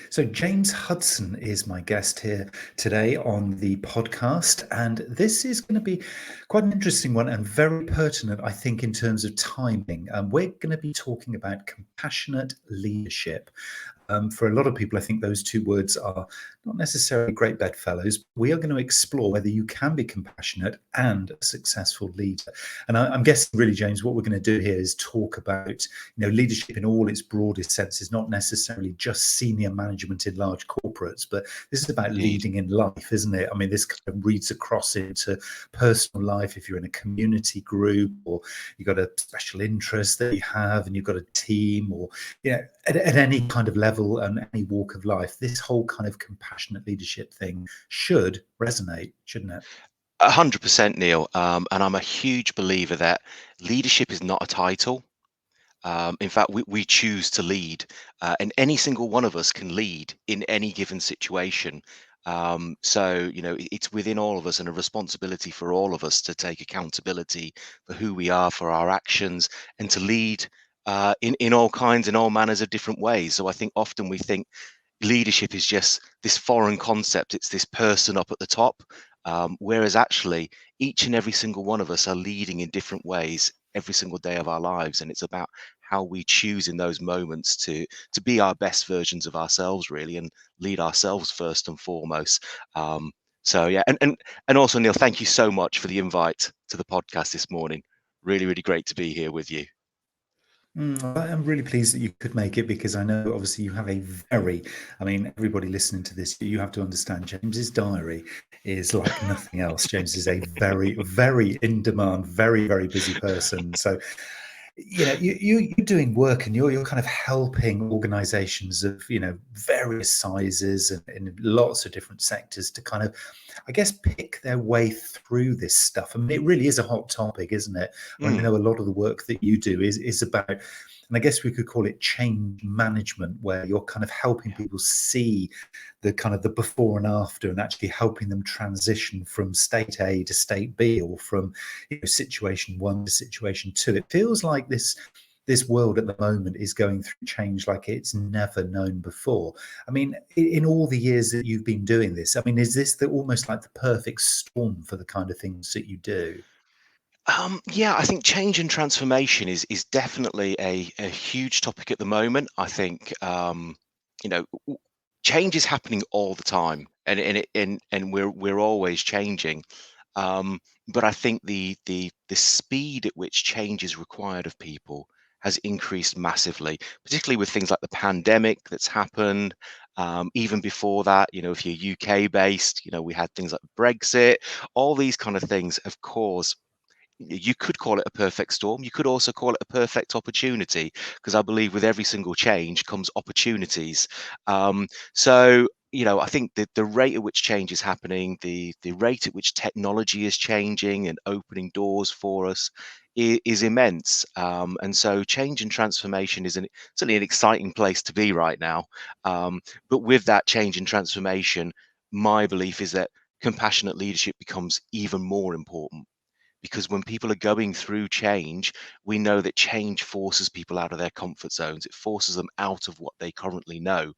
So, James Hudson is my guest here today on the podcast. And this is going to be quite an interesting one and very pertinent, I think, in terms of timing. We're going to be talking about compassionate leadership. For a lot of people, I think those two words are not necessarily great bedfellows. We are going to explore whether you can be compassionate and a successful leader. And I'm guessing, really, James, what we're going to do here is talk about, leadership in all its broadest senses, not necessarily just senior management in large corporates, but this is about Indeed. leading in life, isn't it? I mean, this kind of reads across into personal life. If you're in a community group, or you've got a special interest that you have, and you've got a team, or at any kind of level and any walk of life, this whole kind of compassionate leadership thing should resonate, shouldn't it? 100%, Neil. And I'm a huge believer that leadership is not a title. In fact, we choose to lead, and any single one of us can lead in any given situation. So, it's within all of us and a responsibility for all of us to take accountability for who we are, for our actions, and to lead in all kinds and all manners of different ways. So I think often we think leadership is just this foreign concept. It's this person up at the top, whereas actually each and every single one of us are leading in different ways every single day of our lives, and it's about how we choose in those moments to be our best versions of ourselves, really, and lead ourselves first and foremost. So yeah, and also, Neil, thank you so much for the invite to the podcast this morning. Really, really great to be here with you. I'm really pleased that you could make it, because I know obviously you have everybody listening to this, you have to understand James's diary is like nothing else. James is a very, very in demand, very, very busy person. So, you're doing work, and you're kind of helping organizations of, various sizes and in lots of different sectors to kind of, I guess, pick their way through this stuff. I mean, it really is a hot topic, isn't it? I mean, I Mm, know a lot of the work that you do is about, and I guess we could call it change management, where you're kind of helping yeah. people see the kind of the before and after, and actually helping them transition from state A to state B, or from situation one to situation two. It feels like this world at the moment is going through change like it's never known before. I mean, in all the years that you've been doing this, I mean, is this almost like the perfect storm for the kind of things that you do? Yeah, I think change and transformation is definitely a huge topic at the moment. I think change is happening all the time, and we're always changing. But I think the speed at which change is required of people has increased massively, particularly with things like the pandemic that's happened. Even before that, if you're UK based, we had things like Brexit. All these kind of things have caused, you could call it a perfect storm. You could also call it a perfect opportunity, because I believe with every single change comes opportunities. So, I think that the rate at which change is happening, the rate at which technology is changing and opening doors for us is immense. And so change and transformation is certainly an exciting place to be right now. But with that change and transformation, my belief is that compassionate leadership becomes even more important, because when people are going through change, we know that change forces people out of their comfort zones. It forces them out of what they currently know.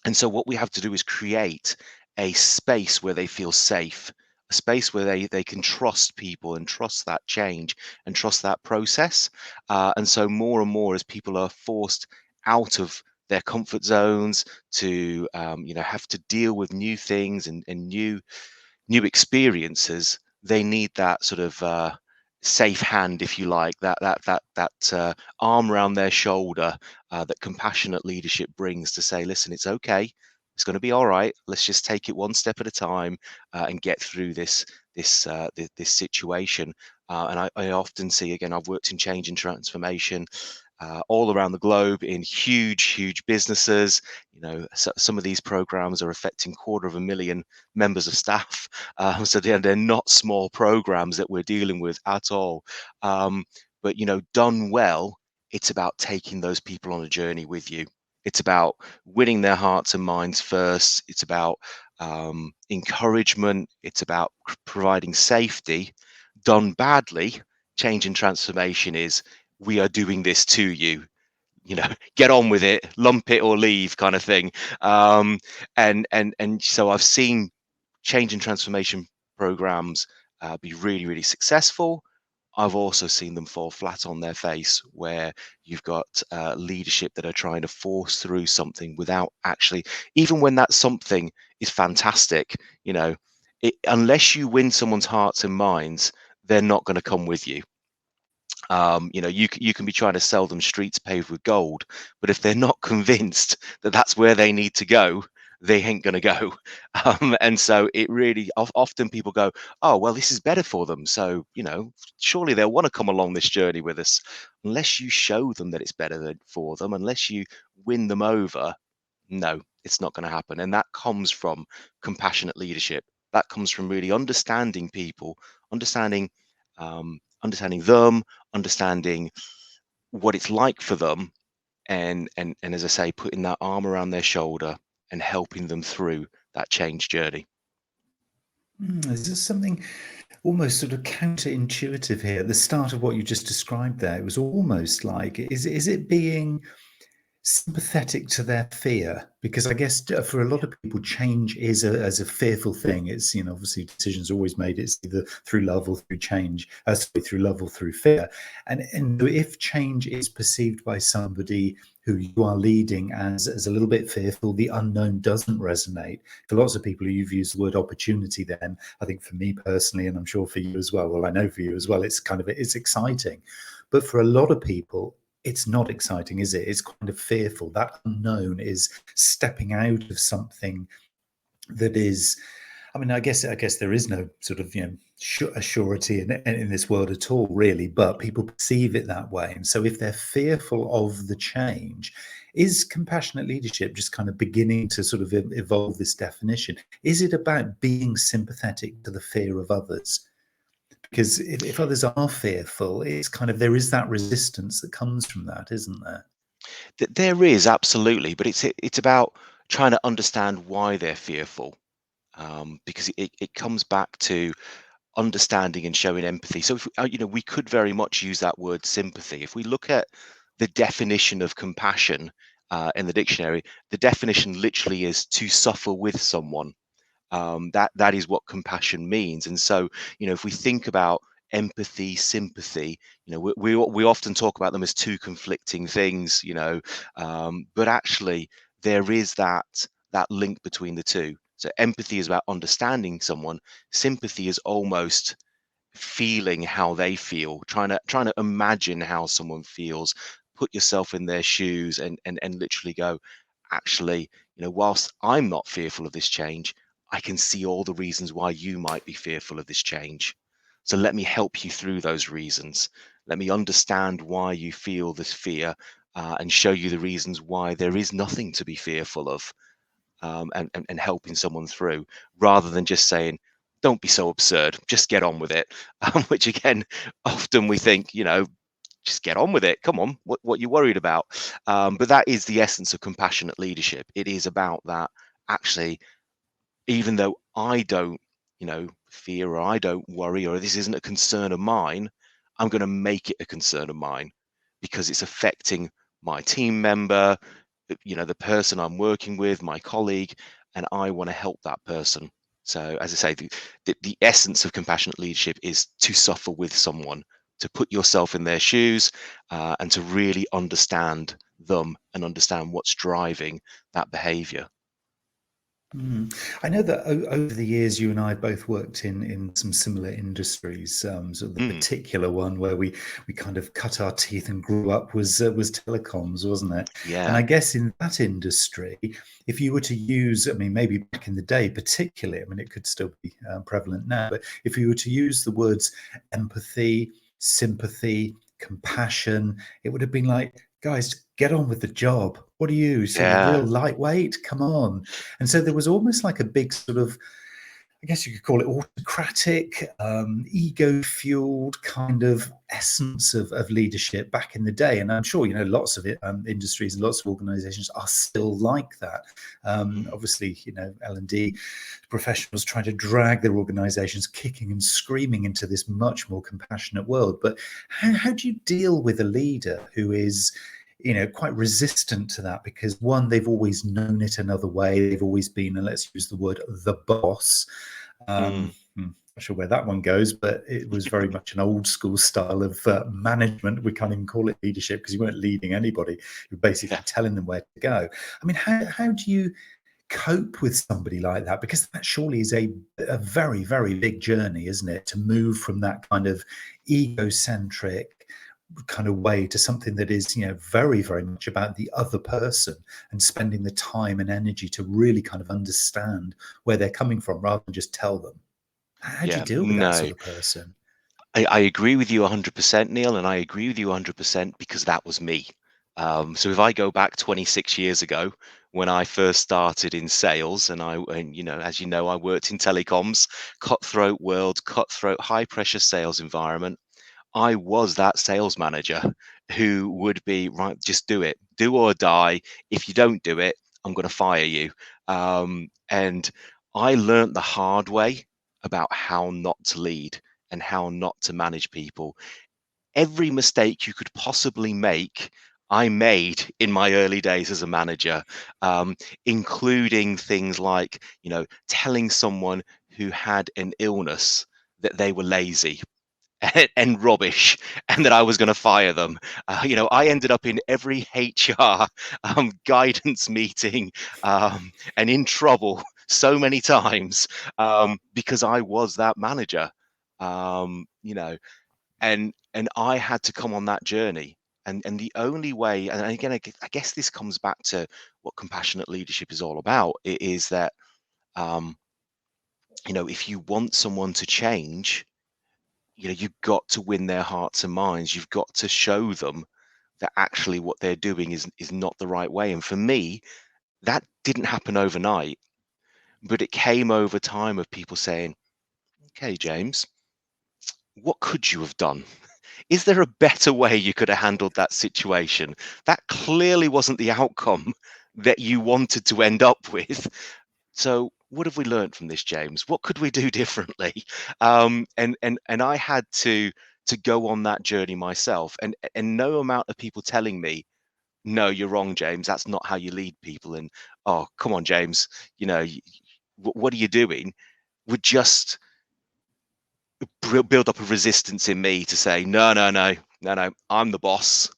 And so what we have to do is create a space where they feel safe, a space where they can trust people and trust that change and trust that process. And so more and more, as people are forced out of their comfort zones to have to deal with new things and new experiences, they need that sort of safe hand, if you like, that arm around their shoulder, that compassionate leadership brings, to say, listen, it's okay, it's going to be all right. Let's just take it one step at a time, and get through this situation. And I often see, again, I've worked in change and transformation all around the globe in huge businesses. Some of these programs are affecting 250,000 members of staff. So they're not small programs that we're dealing with at all. But done well, it's about taking those people on a journey with you. It's about winning their hearts and minds first. It's about encouragement. It's about providing safety. Done badly, change and transformation is, we are doing this to you. get on with it, lump it or leave kind of thing. And so I've seen change and transformation programs be really, really successful. I've also seen them fall flat on their face, where you've got leadership that are trying to force through something without actually, even when that something is fantastic, unless you win someone's hearts and minds, they're not going to come with you. You can be trying to sell them streets paved with gold, but if they're not convinced that that's where they need to go, they ain't going to go. And so it really often people go, oh, well, this is better for them. So, surely they'll want to come along this journey with us. Unless you show them that it's better for them, unless you win them over, no, it's not going to happen. And that comes from compassionate leadership. That comes from really understanding people, understanding them, understanding what it's like for them, and as I say, putting that arm around their shoulder and helping them through that change journey. Is there something almost sort of counterintuitive here at the start of what you just described there? It was almost like, is it being sympathetic to their fear? Because I guess for a lot of people, change is as a fearful thing. It's, obviously decisions are always made. It's either through love or through change, through love or through fear. And if change is perceived by somebody who you are leading as a little bit fearful, the unknown doesn't resonate. For lots of people, you've used the word opportunity then. I think for me personally, and I'm sure for you as well, I know for you as well, it's exciting. But for a lot of people, it's not exciting, is it? It's kind of fearful. That unknown is stepping out of something that is, I guess there is no sort of, a surety in this world at all, really, but people perceive it that way. And so if they're fearful of the change, is compassionate leadership just kind of beginning to sort of evolve this definition? Is it about being sympathetic to the fear of others? Because if others are fearful, it's kind of, there is that resistance that comes from that, isn't there? There is, absolutely, but it's about trying to understand why they're fearful, because it comes back to understanding and showing empathy. So if we could very much use that word sympathy. If we look at the definition of compassion in the dictionary, the definition literally is to suffer with someone. That is what compassion means. And so, if we think about empathy, sympathy, we often talk about them as two conflicting things, but actually there is that link between the two. So empathy is about understanding someone. Sympathy is almost feeling how they feel, trying to imagine how someone feels, put yourself in their shoes, and literally go, actually, whilst I'm not fearful of this change, I can see all the reasons why you might be fearful of this change. So let me help you through those reasons. Let me understand why you feel this fear, and show you the reasons why there is nothing to be fearful of, and helping someone through, rather than just saying, don't be so absurd, just get on with it. Which again, often we think, just get on with it. Come on, what you worried about? But that is the essence of compassionate leadership. It is about that. Actually, even though I don't, fear, or I don't worry, or this isn't a concern of mine, I'm going to make it a concern of mine, because it's affecting my team member, the person I'm working with, my colleague, and I want to help that person. So, as I say, the essence of compassionate leadership is to suffer with someone, to put yourself in their shoes, and to really understand them and understand what's driving that behavior. I know that over the years, you and I both worked in some similar industries. Sort of the particular one where we kind of cut our teeth and grew up was telecoms, wasn't it? And Yeah. I guess in that industry, if you were to use, maybe back in the day, particularly, it could still be prevalent now, but if you were to use the words empathy, sympathy, compassion, it would have been like, guys, get on with the job. What are you, sort of real Yeah. lightweight? Come on. And so there was almost like a big sort of, I guess you could call it autocratic, ego-fueled kind of essence of leadership back in the day. And I'm sure, lots of it, industries and lots of organizations are still like that. Obviously, L&D professionals trying to drag their organizations kicking and screaming into this much more compassionate world. But how do you deal with a leader who is quite resistant to that, because one, they've always known it another way. They've always been, and let's use the word, the boss. Not sure where that one goes, but it was very much an old school style of management. We can't even call it leadership, because you weren't leading anybody. You were basically telling them where to go. I mean, how do you cope with somebody like that? Because that surely is a very, very big journey, isn't it, to move from that kind of egocentric kind of way to something that is, very, very much about the other person, and spending the time and energy to really kind of understand where they're coming from, rather than just tell them. How do you deal with that No, sort of person? I agree with you 100%, Neil, and I agree with you 100% because that was me. So if I go back 26 years ago when I first started in sales, and as you know, I worked in telecoms, cutthroat world, cutthroat, high pressure sales environment. I was that sales manager who would be, right, just do or die. If you don't do it, I'm going to fire you. And I learned the hard way about how not to lead and how not to manage people. Every mistake you could possibly make, I made in my early days as a manager, including things like, telling someone who had an illness that they were lazy and rubbish, and that I was going to fire them. I ended up in every HR guidance meeting, and in trouble so many times, because I was that manager. Um, you know, and I had to come on that journey. And the only way, and again, I guess this comes back to what compassionate leadership is all about. It is that, um, if you want someone to change, you've got to win their hearts and minds. You've got to show them that actually what they're doing is not the right way. And for me, that didn't happen overnight, but it came over time of people saying, "Okay, James, what could you have done? Is there a better way you could have handled that situation? That clearly wasn't the outcome that you wanted to end up with. So what have we learned from this, James? What could we do differently?" And I had to go on that journey myself, and no amount of people telling me, "No, you're wrong, James. That's not how you lead people." And, "Oh, come on, James, what are you doing?" would just build up a resistance in me to say, "No, no, no, no, no, I'm the boss.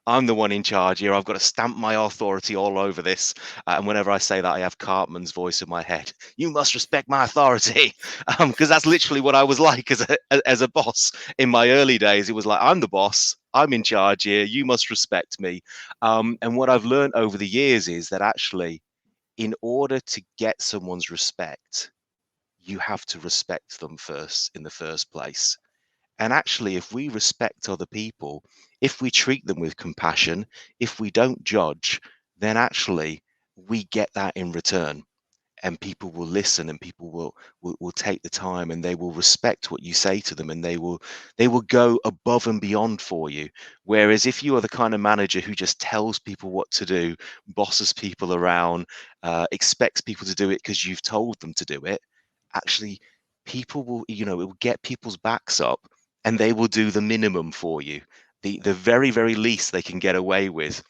I'm the one in charge here. I've got to stamp my authority all over this." And whenever I say that, I have Cartman's voice in my head. "You must respect my authority," because that's literally what I was like as a boss in my early days. It was like, "I'm the boss. I'm in charge here. You must respect me." And what I've learned over the years is that actually, in order to get someone's respect, you have to respect them first in the first place. And actually, if we respect other people, if we treat them with compassion, if we don't judge, then actually we get that in return. And people will listen, and people will take the time, and they will respect what you say to them, and they will go above and beyond for you. Whereas if you are the kind of manager who just tells people what to do, bosses people around, expects people to do it because you've told them to do it, actually people will, it will get people's backs up, and they will do the minimum for you, the very, very least they can get away with.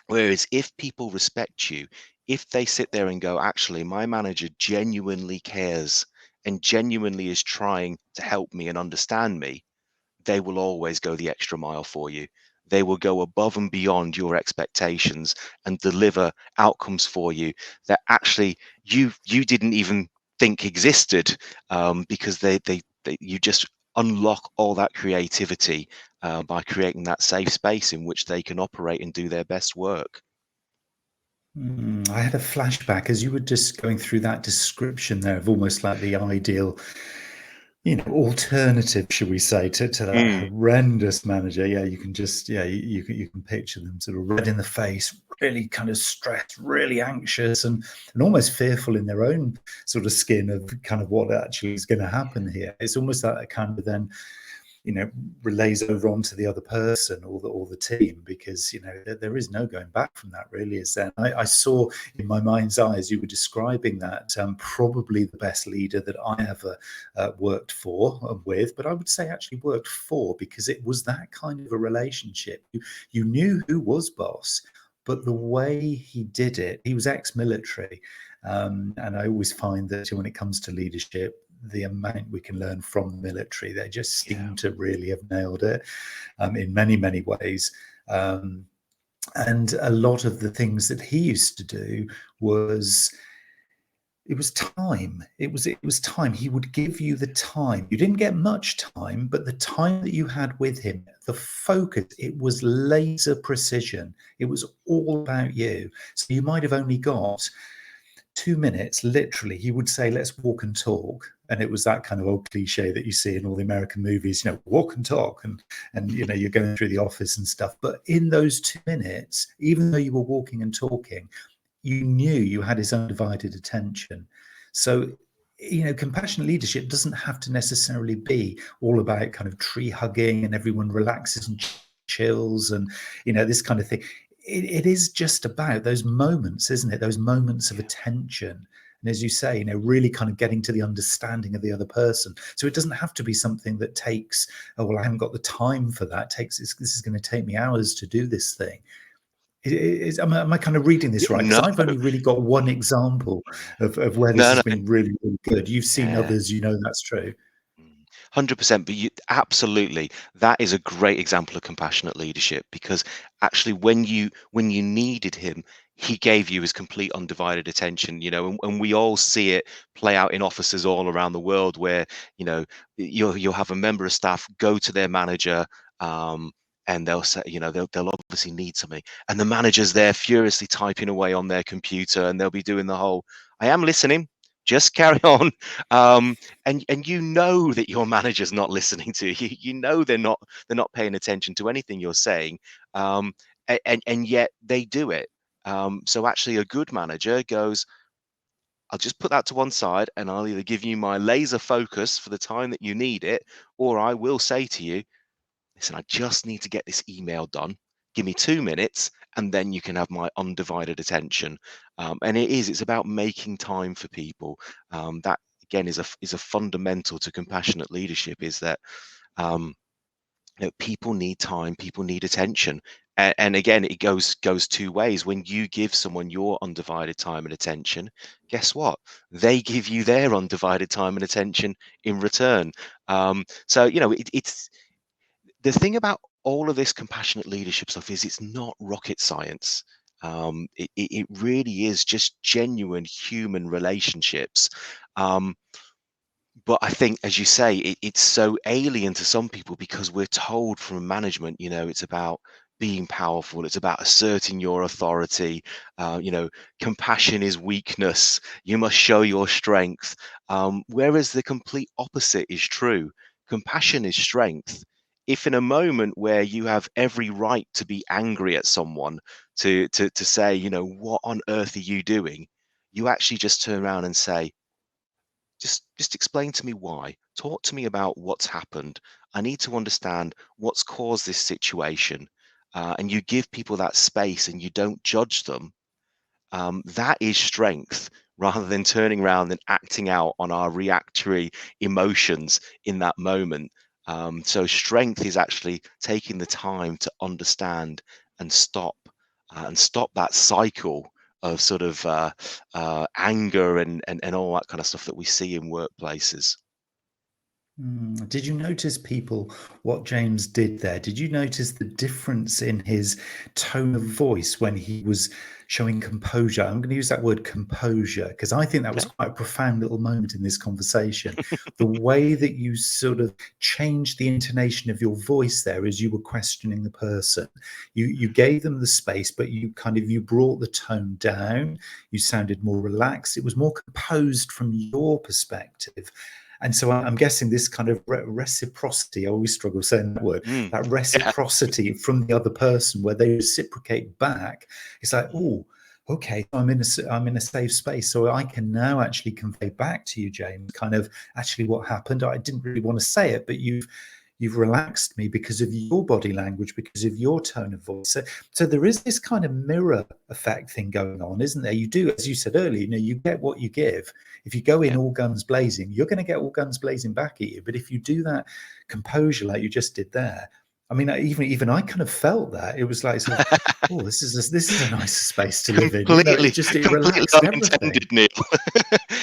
Whereas if people respect you, if they sit there and go, "Actually, my manager genuinely cares and genuinely is trying to help me and understand me," they will always go the extra mile for you. They will go above and beyond your expectations and deliver outcomes for you that actually you didn't even think existed, because you just unlock all that creativity by creating that safe space in which they can operate and do their best work. I had a flashback as you were just going through that description there of almost like the ideal, alternative, should we say, to that Mm, horrendous manager. Yeah, you can just, you can picture them sort of red in the face, really kind of stressed, really anxious, and almost fearful in their own sort of skin of kind of what actually is going to happen here. It's almost like a kind of then, relays over onto the other person or the team, because there is no going back from that, really, is there? I saw in my mind's eye, as you were describing that, probably the best leader that I ever worked for and with, but I would say actually worked for, because it was that kind of a relationship. You knew who was boss, but the way he did it, he was ex-military. And I always find that when it comes to leadership, the amount we can learn from the military, they just seem to really have nailed it in many, many ways. And a lot of the things that he used to do was, it was time. It was time. He would give you the time. You didn't get much time, but the time that you had with him, the focus, it was laser precision. It was all about you. So you might have only got 2 minutes, literally. He would say, let's walk and talk. And it was that kind of old cliche that you see in all the American movies, walk and talk, and you're going through the office and stuff. But in those 2 minutes, even though you were walking and talking, you knew you had his undivided attention. So, compassionate leadership doesn't have to necessarily be all about kind of tree hugging and everyone relaxes and chills and, this kind of thing. It is just about those moments, isn't it? Those moments of attention. And as you say, really kind of getting to the understanding of the other person. So it doesn't have to be something that takes, oh, well, I haven't got the time for that. This is going to take me hours to do this thing. Am I kind of reading this right? Because No, I've only really got one example of where this no, has no. been really, really good. You've seen Yeah. others, that's true. 100%, but absolutely, that is a great example of compassionate leadership, because actually when you needed him, he gave you his complete undivided attention, and we all see it play out in offices all around the world, where you'll have a member of staff go to their manager, and they'll say, they'll obviously need something, and the manager's there furiously typing away on their computer, and they'll be doing the whole, I am listening, just carry on. And that your manager's not listening to you. They're not paying attention to anything you're saying, and yet they do it. So actually, a good manager goes, I'll just put that to one side, and I'll either give you my laser focus for the time that you need it, or I will say to you, listen, I just need to get this email done. Give me 2 minutes, and then you can have my undivided attention. And it's about making time for people. That again is a fundamental to compassionate leadership. Is that people need time, people need attention, and again, it goes 2 ways. When you give someone your undivided time and attention, guess what? They give you their undivided time and attention in return. So it's the thing about all of this compassionate leadership stuff is it's not rocket science. It really is just genuine human relationships. But I think, as you say, it's so alien to some people, because we're told from management, it's about being powerful, it's about asserting your authority. Compassion is weakness. You must show your strength. Whereas the complete opposite is true. Compassion is strength. If in a moment where you have every right to be angry at someone, to say, what on earth are you doing? You actually just turn around and say, just explain to me why. Talk to me about what's happened. I need to understand what's caused this situation. And you give people that space and you don't judge them. That is strength, rather than turning around and acting out on our reactory emotions in that moment. So strength is actually taking the time to understand and stop that cycle of sort of anger and all that kind of stuff that we see in workplaces. Did you notice what James did there? Did you notice the difference in his tone of voice when he was showing composure? I'm going to use that word composure, because I think that was Okay. quite a profound little moment in this conversation. The way that you sort of changed the intonation of your voice there as you were questioning the person. You gave them the space, but you brought the tone down. You sounded more relaxed. It was more composed from your perspective. And so I'm guessing this kind of reciprocity, I always struggle saying that word, that Yeah. reciprocity from the other person, where they reciprocate back. It's like, oh, okay, I'm in a safe space, so I can now actually convey back to you, James, kind of actually what happened. I didn't really want to say it, but you've relaxed me because of your body language, because of your tone of voice. So there is this kind of mirror effect thing going on, isn't there? You do, as you said earlier, you get what you give. If you go in Yeah. all guns blazing, you're going to get all guns blazing back at you. But if you do that composure like you just did there, I mean, even I kind of felt that. It was like sort of, oh, this is a nicer space to live in. Completely, It completely relaxed everything. unintended, Neil.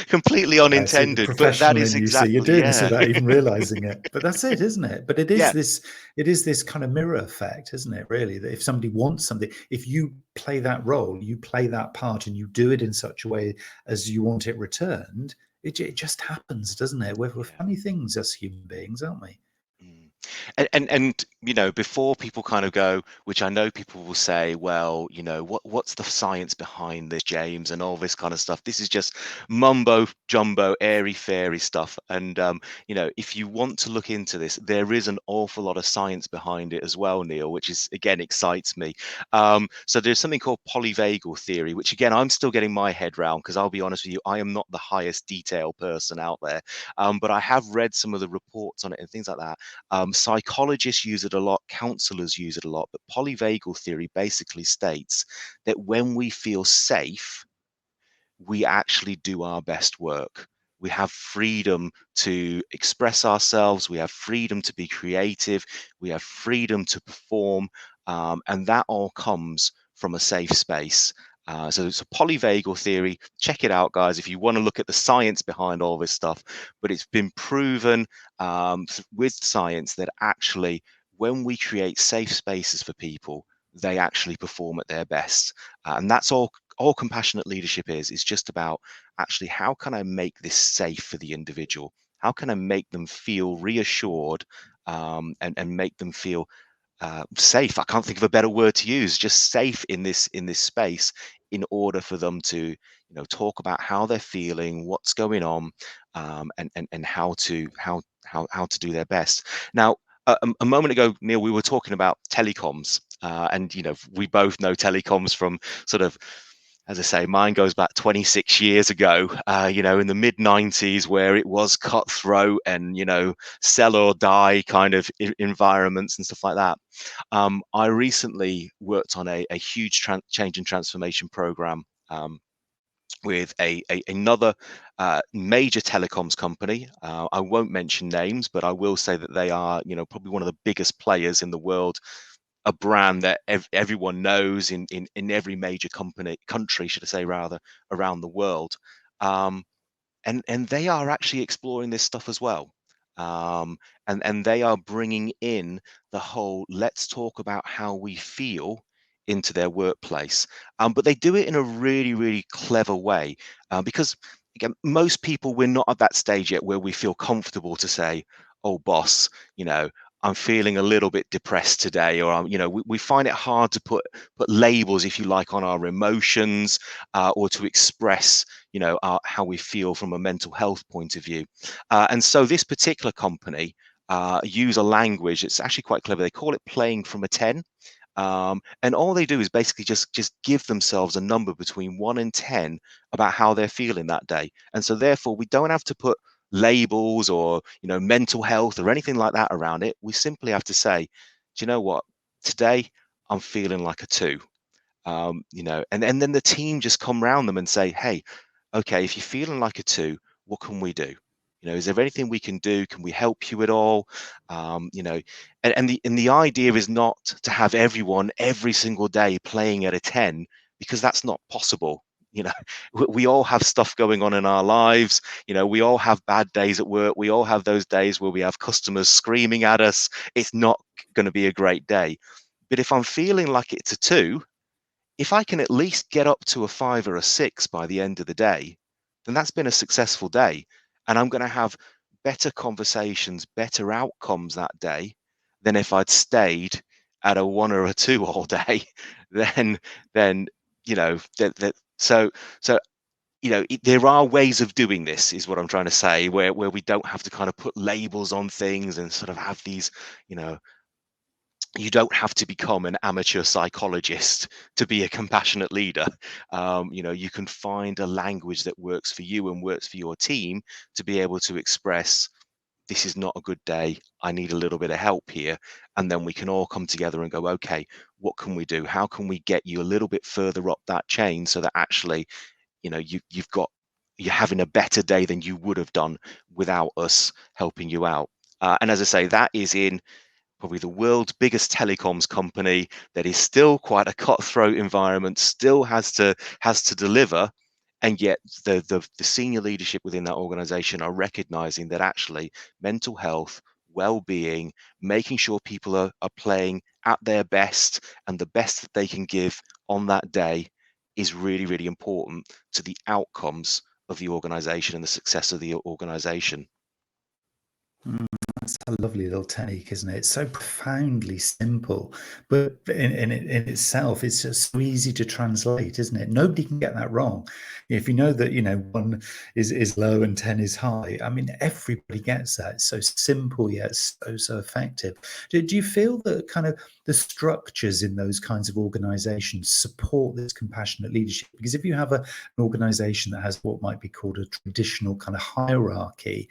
Completely I see the unintended, but that professional is in you. So you're exactly, doing this yeah. without even realizing it. But that's it, isn't it? But Yeah. it is this kind of mirror effect, isn't it? Really, that if somebody wants something, if you play that role, you play that part, and you do it in such a way as you want it returned, it just happens, doesn't it? We're Yeah. funny things as human beings, aren't we? Mm. And before people kind of go, which I know people will say, well, what's the science behind this, James, and all this kind of stuff. This is just mumbo jumbo, airy fairy stuff. And if you want to look into this, there is an awful lot of science behind it as well, Neil, which is again excites me. So there's something called polyvagal theory, which again I'm still getting my head round, because I'll be honest with you, I am not the highest detail person out there. But I have read some of the reports on it and things like that. Psychologists use it a lot, counselors use it a lot, but polyvagal theory basically states that when we feel safe, we actually do our best work. We have freedom to express ourselves. We have freedom to be creative. We have freedom to perform. And that all comes from a safe space. So it's a polyvagal theory. Check it out, guys, if you want to look at the science behind all this stuff. But it's been proven with science that actually, when we create safe spaces for people, they actually perform at their best. And that's all compassionate leadership is just about actually, how can I make this safe for the individual? How can I make them feel reassured, and make them feel safe? I can't think of a better word to use. Just safe in this space, in order for them to talk about how they're feeling, what's going on, and how to do their best. Now, a moment ago, Neil, we were talking about telecoms, and we both know telecoms from sort of, as I say, mine goes back 26 years ago, in the mid 90s, where it was cutthroat and, sell or die kind of environments and stuff like that. I recently worked on a huge change and transformation program, with another major telecoms company. I won't mention names, but I will say that they are, probably one of the biggest players in the world, a brand that everyone knows in every major country, should I say, rather, around the world. And they are actually exploring this stuff as well. And they are bringing in the whole let's talk about how we feel into their workplace. But they do it in a really, really clever way, because again, most people, we're not at that stage yet where we feel comfortable to say, oh, boss, I'm feeling a little bit depressed today, or we find it hard to put labels, if you like, on our emotions, or to express how we feel from a mental health point of view. And so this particular company use a language that's actually quite clever. They call it playing from a 10. And all they do is basically just give themselves a number between 1 and 10 about how they're feeling that day. And so therefore, we don't have to put labels or mental health or anything like that around it. We simply have to say, do you know what, today I'm feeling like a 2. And then the team just come around them and say, hey, okay, if you're feeling like a 2, what can we do? Is there anything we can do? Can we help you at all? And the idea is not to have everyone every single day playing at a 10, because that's not possible. We all have stuff going on in our lives. We all have bad days at work. We all have those days where we have customers screaming at us. It's not going to be a great day. But if I'm feeling like it's a 2, if I can at least get up to a 5 or a 6 by the end of the day, then that's been a successful day. And I'm going to have better conversations, better outcomes that day than if I'd stayed at a 1 or a 2 all day. then so there are ways of doing this, is what I'm trying to say, where we don't have to kind of put labels on things and sort of have these, you don't have to become an amateur psychologist to be a compassionate leader. You can find a language that works for you and works for your team to be able to express this is not a good day, I need a little bit of help here. And then we can all come together and go, okay, what can we do? How can we get you a little bit further up that chain so that actually, you're having a better day than you would have done without us helping you out. And as I say, that is in probably the world's biggest telecoms company that is still quite a cutthroat environment, still has to deliver, and yet the senior leadership within that organization are recognizing that actually mental health, well-being, making sure people are playing at their best and the best that they can give on that day is really, really important to the outcomes of the organization and the success of the organization. That's a lovely little technique, isn't it? It's so profoundly simple, but in itself, it's just so easy to translate, isn't it? Nobody can get that wrong. If you know that, 1 is low and 10 is high, I mean, everybody gets that. It's so simple, yet so effective. Do you feel that kind of the structures in those kinds of organizations support this compassionate leadership? Because if you have an organization that has what might be called a traditional kind of hierarchy,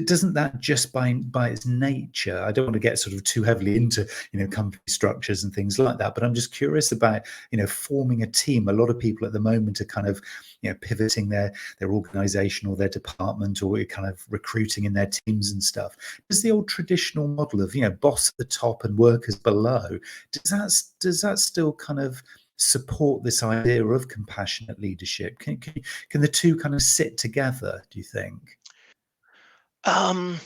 doesn't that just by its nature, I don't want to get sort of too heavily into company structures and things like that, but I'm just curious about forming a team. A lot of people at the moment are kind of pivoting their organization or their department, or kind of recruiting in their teams and stuff. Does the old traditional model of boss at the top and workers below, does that still kind of support this idea of compassionate leadership? Can the two kind of sit together, do you think? Um,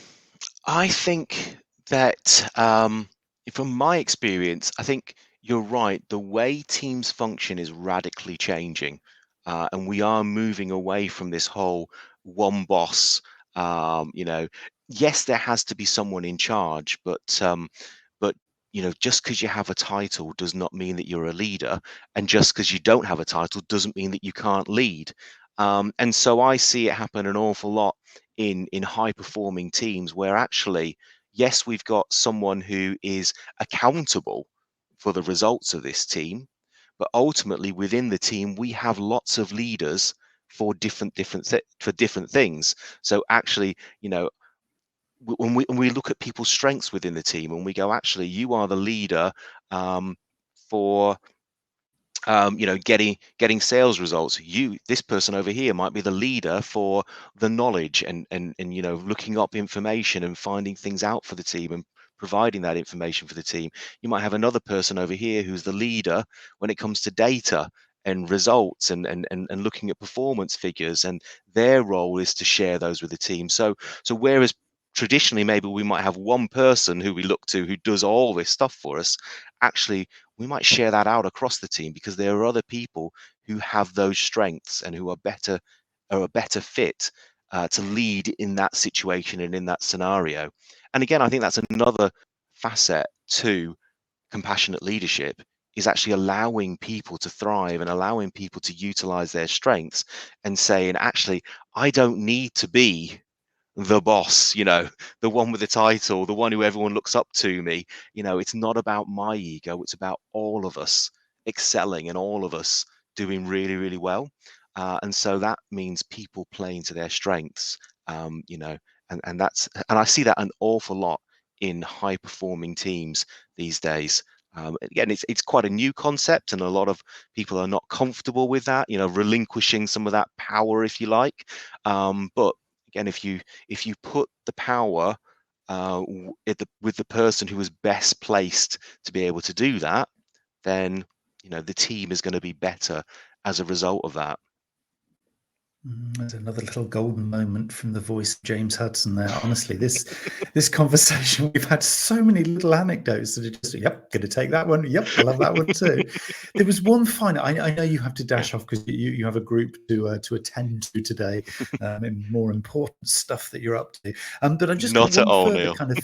I think that, from my experience, I think you're right. The way teams function is radically changing, and we are moving away from this whole one boss. Yes, there has to be someone in charge, but just because you have a title does not mean that you're a leader, and just because you don't have a title doesn't mean that you can't lead. And so I see it happen an awful lot in high performing teams where actually, yes, we've got someone who is accountable for the results of this team, but ultimately within the team we have lots of leaders for different things. So actually, when we look at people's strengths within the team and we go, actually, you are the leader, for getting sales results. This person over here might be the leader for the knowledge and looking up information and finding things out for the team and providing that information for the team. You might have another person over here who's the leader when it comes to data and results and looking at performance figures, and their role is to share those with the team. So whereas traditionally maybe we might have one person who we look to who does all this stuff for us, actually we might share that out across the team because there are other people who have those strengths and who are a better fit to lead in that situation and in that scenario. And again, I think that's another facet to compassionate leadership, is actually allowing people to thrive and allowing people to utilize their strengths and saying, actually, I don't need to be the boss, the one with the title, the one who everyone looks up to me. It's not about my ego, it's about all of us excelling and all of us doing really, really well. And so that means people playing to their strengths, and I see that an awful lot in high performing teams these days. Again, it's quite a new concept, and a lot of people are not comfortable with that, relinquishing some of that power, if you like. But again, if you put the power with the person who is best placed to be able to do that, then the team is going to be better as a result of that. There's another little golden moment from the voice of James Hudson there. Honestly, this conversation, we've had so many little anecdotes that are just, yep, going to take that one. Yep, I love that one too. There was one final. I know you have to dash off because you have a group to attend to today, and more important stuff that you're up to. But I'm just going Not to at one all, further Neil. kind of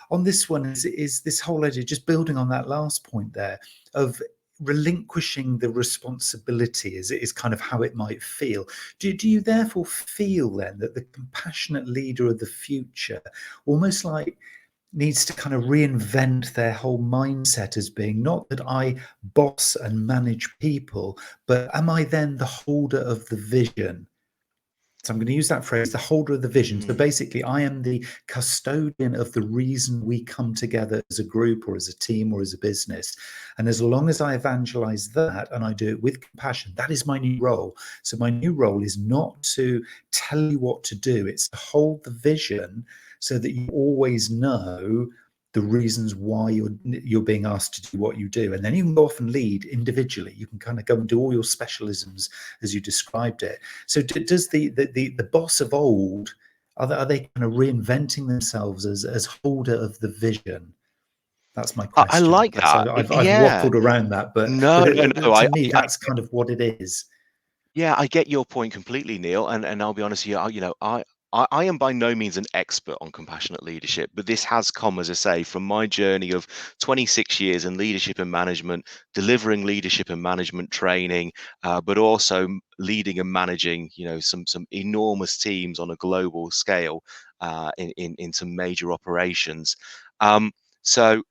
on this one is this whole idea, just building on that last point there of relinquishing the responsibility is kind of how it might feel. Do you therefore feel then that the compassionate leader of the future almost like needs to kind of reinvent their whole mindset as being not that I boss and manage people, but am I then the holder of the vision So I'm going to use that phrase, the holder of the vision. So Mm. basically, I am the custodian of the reason we come together as a group or as a team or as a business. And as long as I evangelize that and I do it with compassion, that is my new role. So my new role is not to tell you what to do, it's to hold the vision so that you always know the reasons why you're being asked to do what you do. And then you can go off and lead individually. You can kind of go and do all your specialisms as you described it. So does the boss of old, are they kind of reinventing themselves as holder of the vision? That's my I question, I like guess. that. I've Yeah. waffled around that, but No, no, no. to me, that's kind of what it is. Yeah, I get your point completely, Neil, and I'll be honest with you, I am by no means an expert on compassionate leadership, but this has come, as I say, from my journey of 26 years in leadership and management, delivering leadership and management training, but also leading and managing, some enormous teams on a global scale, in some major operations. So.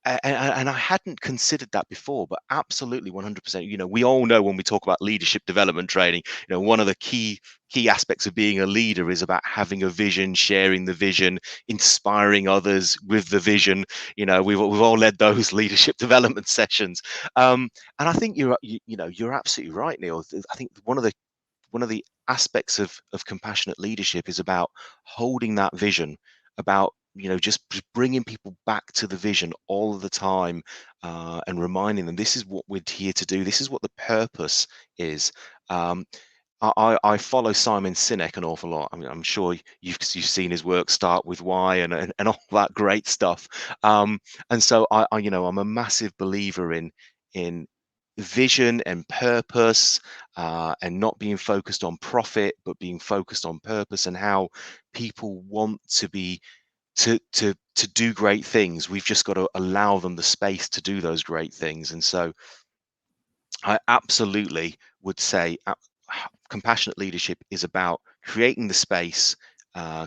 And I hadn't considered that before, but absolutely 100%. We all know when we talk about leadership development training, one of the key aspects of being a leader is about having a vision, sharing the vision, inspiring others with the vision. We've all led those leadership development sessions, and I think you're absolutely right, Neil. I think one of the aspects of compassionate leadership is about holding that vision, about just bringing people back to the vision all of the time, and reminding them this is what we're here to do, this is what the purpose is. Um, I follow Simon Sinek an awful lot. I mean, I'm sure you've seen his work, Start with Why, and all that great stuff. And so I'm a massive believer in vision and purpose, and not being focused on profit, but being focused on purpose and how people want to be to do great things. We've just got to allow them the space to do those great things. And so I absolutely would say compassionate leadership is about creating the space,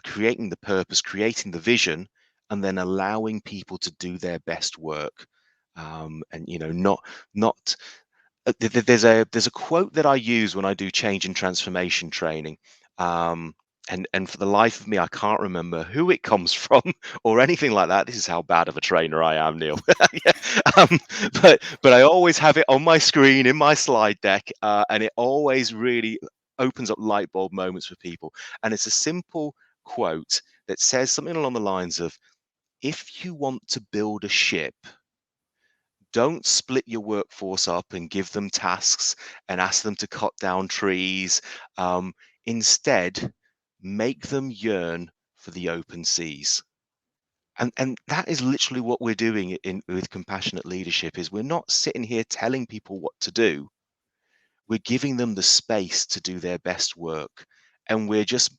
creating the purpose, creating the vision, and then allowing people to do their best work. And not there's a quote that I use when I do change and transformation training. Um, and for the life of me, I can't remember who it comes from or anything like that. This is how bad of a trainer I am, Neil. Yeah. But I always have it on my screen in my slide deck, and it always really opens up light bulb moments for people. And it's a simple quote that says something along the lines of, "If you want to build a ship, don't split your workforce up and give them tasks and ask them to cut down trees. Instead, make them yearn for the open seas." And that is literally what we're doing with compassionate leadership. Is we're not sitting here telling people what to do. We're giving them the space to do their best work, and we're just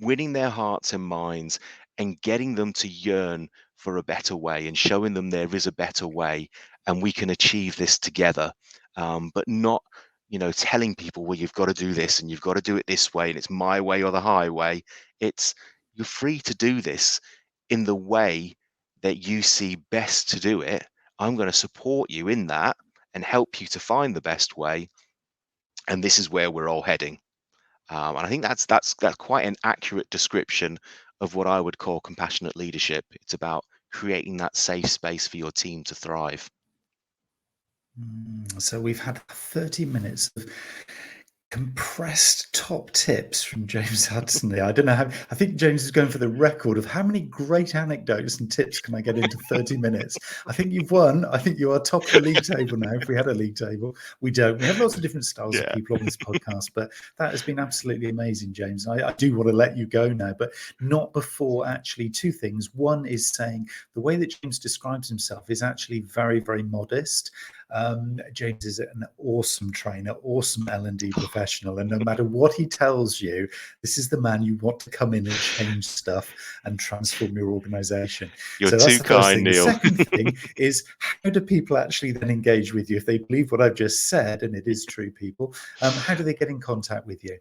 winning their hearts and minds and getting them to yearn for a better way and showing them there is a better way and we can achieve this together. But not telling people, well, you've got to do this and you've got to do it this way and it's my way or the highway. It's, you're free to do this in the way that you see best to do it. I'm going to support you in that and help you to find the best way, and this is where we're all heading. And I think that's quite an accurate description of what I would call compassionate leadership. It's about creating that safe space for your team to thrive. So we've had 30 minutes of compressed top tips from James Hudson there. I don't know how, I think James is going for the record of how many great anecdotes and tips can I get into 30 minutes. I think you've won. I think you are top of the league table now. If we had a league table, we don't. We have lots of different styles of people on this podcast, but that has been absolutely amazing, James. I do want to let you go now, but not before actually two things. One is saying the way that James describes himself is actually very, very modest. James is an awesome trainer, awesome L&D professional, and no matter what he tells you, this is the man you want to come in and change stuff and transform your organization. You're so that's too the first kind, thing. Neil. The second thing is, how do people actually then engage with you? If they believe what I've just said, and it is true, people, how do they get in contact with you?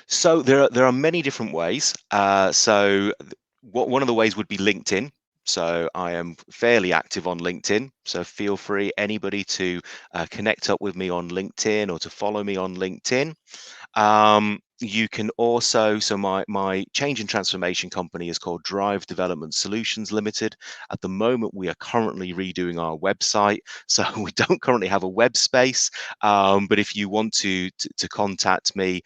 So there are many different ways. One of the ways would be LinkedIn. So I am fairly active on LinkedIn. So feel free, anybody, to connect up with me on LinkedIn or to follow me on LinkedIn. You can also, so my change and transformation company is called Drive Development Solutions Limited. At the moment, we are currently redoing our website, so we don't currently have a web space. But if you want to contact me,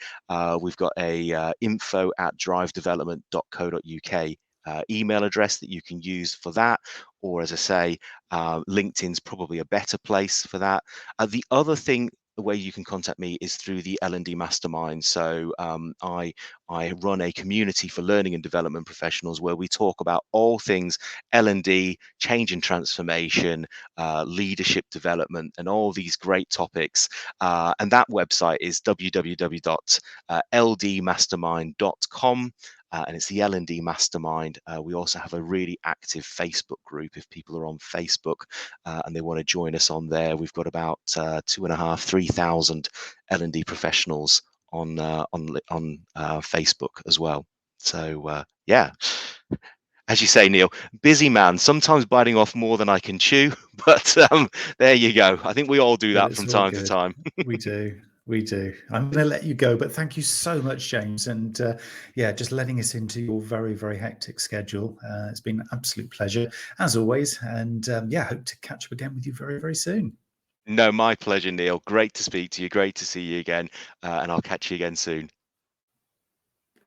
we've got a info@drivedevelopment.co.uk email address that you can use for that. Or, as I say, LinkedIn's probably a better place for that. The other thing, the way you can contact me, is through the L&D Mastermind. So I run a community for learning and development professionals where we talk about all things L&D, change and transformation, leadership development, and all these great topics. And that website is www.ldmastermind.com. And it's the L&D Mastermind. We also have a really active Facebook group if people are on Facebook and they want to join us on there. We've got about 2,500-3,000 L&D professionals on Facebook as well. So yeah, as you say, Neil, busy man, sometimes biting off more than I can chew, but there you go. I think we all do But that it's from all time to good. time. We do. We do. I'm going to let you go, but thank you so much, James. And yeah, just letting us into your very, very hectic schedule. It's been an absolute pleasure, as always. And yeah, hope to catch up again with you very, very soon. No, my pleasure, Neil. Great to speak to you. Great to see you again. And I'll catch you again soon.